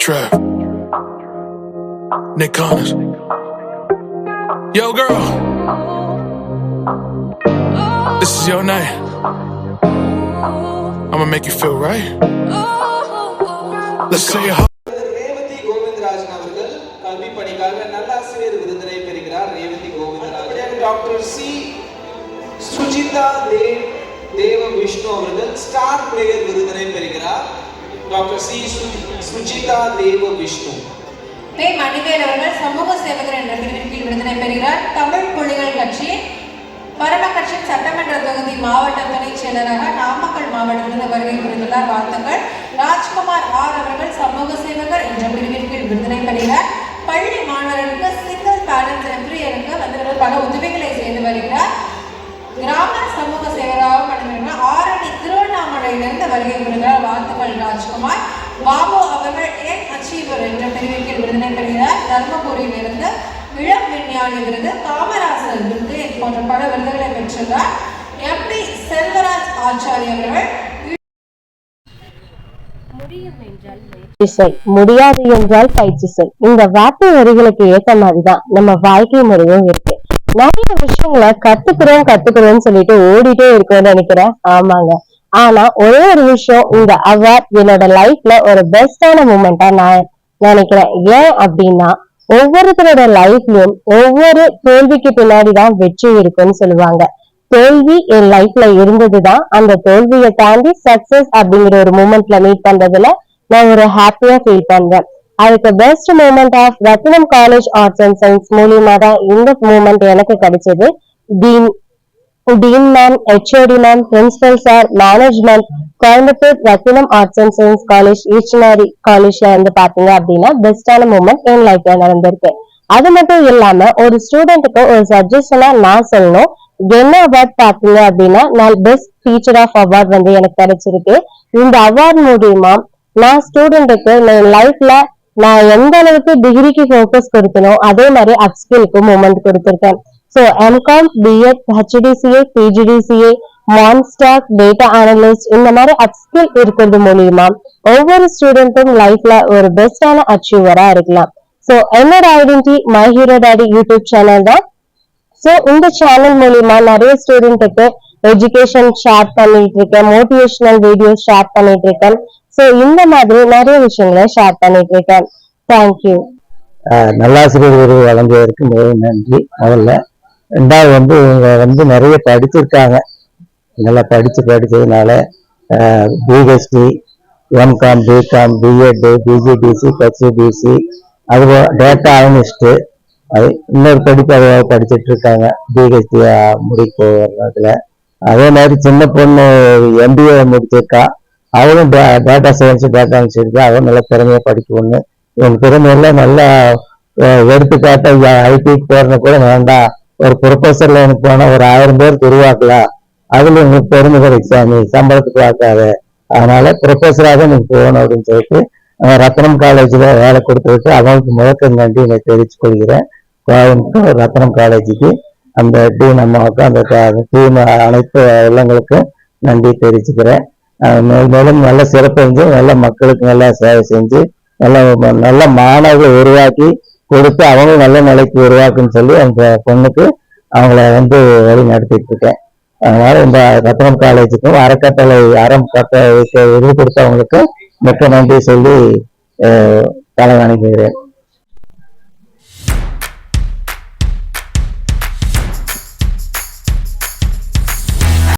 Trap. Nick Connors. Yo, girl. This is your night. I'ma make you feel right. Let's say it. Revathi Govindarajan அவர்கள் கல்வி பணிக்காக நல்லாசிரியர் விருதினை பெறுகிறார். ரேவதி கோவிந்தராஜன். டாக்டர் சி சுஜிதா தேவ விஷ்ணு அவர்கள் ஸ்டார் பிளேயர் விருதினை பெறுகிறார். டாக்டர் சி சுஜிதா தேவ விஷ்ணு. மணிவேல் அவர்கள் சமூக சேவகர் என்ற பிரிவின் கீழ் விருதினை பெறுகிறார். தமிழ் புலிகள் கட்சி பரமக்கட்சியின் சட்டமன்ற தொகுதி மாவட்ட துணை செயலராக நாமக்கல் மாவட்டத்திலிருந்து வருகை புரிந்துள்ளார். வாழ்த்துக்கள். ராஜ்குமார் ஆர் அவர்கள் சமூக சேவகர் என்ற பிரிவின் கீழ் விருதினை பெறுகிறார். பள்ளி மாணவர்களுக்கு சிங்கிள் பேரண்ட்ஸ் எம்பிரியருக்கு வந்து பல உதவிகளை செய்து வருகிறார். கிராம சமூக சேவராக பணிபுரிகிறார். ஆரணி திருவண்ணாமலையிலிருந்து வருகை புரிகிறார். வாழ்த்துக்கள் ராஜ்குமார். பாபு அவர்கள் யங் அச்சீவர் என்ற பிரிவின் கீழ் விருதினை பெறுகிறார். தர்மபுரியிலிருந்து இளம் விஞ்ஞானி விருது, காமராசர் விருது போன்ற பல விருதுகளை பெற்றுள்ளார். எம்பி செல்வராஜ் ஆச்சாரி அவர்கள் முடியாது என்றால் பயிற்சி செய். இந்த வார்த்தை வரிகளுக்கு ஏற்ற மாதிரிதான் நம்ம வாழ்க்கை முறையும் இருக்கு. நிறைய விஷயங்களை கத்துக்கிறோம் சொல்லிட்டு ஓடிட்டே இருக்கோம்னு நினைக்கிறேன். ஆமாங்க. ஆனா ஒரே ஒரு விஷயம், இந்த அவார்ட் என்னோட லைஃப்ல ஒரு பெஸ்டான மூமெண்டா நான் நினைக்கிறேன். ஏன் அப்படின்னா, ஒவ்வொருத்தரோட லைஃப்லயும் ஒவ்வொரு தோல்விக்கு பின்னாடிதான் வெற்றி இருக்குன்னு சொல்லுவாங்க. தோல்வி என் லைஃப்ல இருந்ததுதான். அந்த தோல்வியை தாண்டி சக்சஸ் அப்படிங்கிற ஒரு மூமெண்ட்ல மீட் பண்றதுல நான் ஒரு ஹாப்பியா ஃபீல் பண்றேன். அதுக்கு best moment of Rathnam college arts and science மூலியமா தான் இந்த மூமெண்ட் எனக்கு கிடைச்சது. Dean ma'am, HOD ma'am, principal sir, management, Coimbatore Rathnam arts and science college Eachanari காலேஜ்ல வந்து பாத்தீங்க அப்படின்னா பெஸ்டான மூமெண்ட் என் லைஃப்ல நடந்திருக்கு. அது மட்டும் இல்லாம ஒரு ஸ்டூடெண்ட்டுக்கு ஒரு சஜஷனா நான் சொல்லணும். என்ன அவார்ட் பாத்தீங்க அப்படின்னா, நான் பெஸ்ட் டீச்சர் ஆஃப் அவார்ட் வந்து எனக்கு கிடைச்சிருக்கு. இந்த அவார்ட் மூலியமா நான் ஸ்டூடெண்ட்டுக்கு என் லைஃப்ல நான் எந்த அளவுக்கு டிகிரிக்கு ஃபோக்கஸ் கொடுத்தனோ அதே மாதிரி அப்ஸ்கிலுக்கு மூமெண்ட் கொடுத்திருக்கேன். So MCom, BEd, HDCA, PGDCA, மான்ஸ்டாக், டேட்டா அனலிஸ்ட் இந்த மாதிரி அப்ஸ்கில் இருக்கிறது மூலியமா ஒவ்வொரு ஸ்டூடெண்ட்டும் லைஃப்ல ஒரு பெஸ்டான அச்சீவரா இருக்கலாம். ஸோ என்னோட identity my hero daddy YouTube channel தான். ஸோ இந்த சேனல் மூலியமா நிறைய ஸ்டூடெண்ட்டுக்கு எஜுகேஷன் ஷேர் பண்ணிட்டு இருக்கேன், மோட்டிவேஷனல் வீடியோஸ் ஷேர் பண்ணிட்டு இருக்கேன். ஸோ இந்த மாதிரி நிறைய விஷயங்களை ஷேர் பண்ணிட்டு இருக்கேன். தேங்க்யூ. நல்லாசிரியர் விருது வழங்குவதற்கு மிகவும் நன்றி. முதல்ல ரெண்டாவது இவங்க நிறைய படிச்சிருக்காங்க. நல்லா படிச்சதுனால PhD, MCom, BCom, BEd, PGDC, HDC, அதுபோல டேட்டா அனலிஸ்ட், அது இன்னொரு படிப்பு அதை படிச்சுட்டு இருக்காங்க பிஹெச்டி முடிப்பதுல. அதே மாதிரி சின்ன பொண்ணு எம்பிஏ முடிச்சிருக்கா. அவரும் டேட்டா சயின்ஸ், டேட்டா அனலிஸ்ட் இருக்கு. அவரும் நல்லா திறமையா படிக்கணும்னு என் திறமையெல்லாம் நல்லா எடுத்துக்காட்ட ஐடிக்கு போறத கூட வேண்டாம், ஒரு ப்ரொஃபஸர்ல எனக்கு போனா ஒரு 1000 பேருக்கு உருவாக்கலாம், அதுல உங்களுக்கு பெருமை கிடைச்சாமி, சம்பளத்துக்கு பார்க்காத, அதனால ப்ரொஃபஸராக நீங்க போகணும் அப்படின்னு சொல்லிட்டு ரத்னம் காலேஜ்ல வேலை கொடுத்துட்டு அவங்களுக்கு முழக்க நன்றி நான் தெரிவித்துக் கொள்கிறேன். கோயம்புத்தூர் ரத்னம் காலேஜுக்கு அந்த டீம் அம்மாவுக்கு அந்த டீம் அனைத்து உள்ளங்களுக்கும் நன்றி தெரிவிச்சுக்கிறேன். மேலும் நல்ல சிறப்பு செஞ்சு நல்ல மக்களுக்கு நல்லா சேவை செஞ்சு நல்ல மாணவர்களை உருவாக்கி கொடுத்து அவங்களும் நல்ல நிலைக்கு உருவாக்குன்னு சொல்லி அந்த பொண்ணுக்கு அவங்கள வழி நடத்திட்டு இருக்கேன். அதனால இந்த ரத்னம் காலேஜுக்கும் அறக்கட்டளை விருது கொடுத்தவங்களுக்கும் மிக்க நன்றி சொல்லி தலை வணங்குகிறேன்.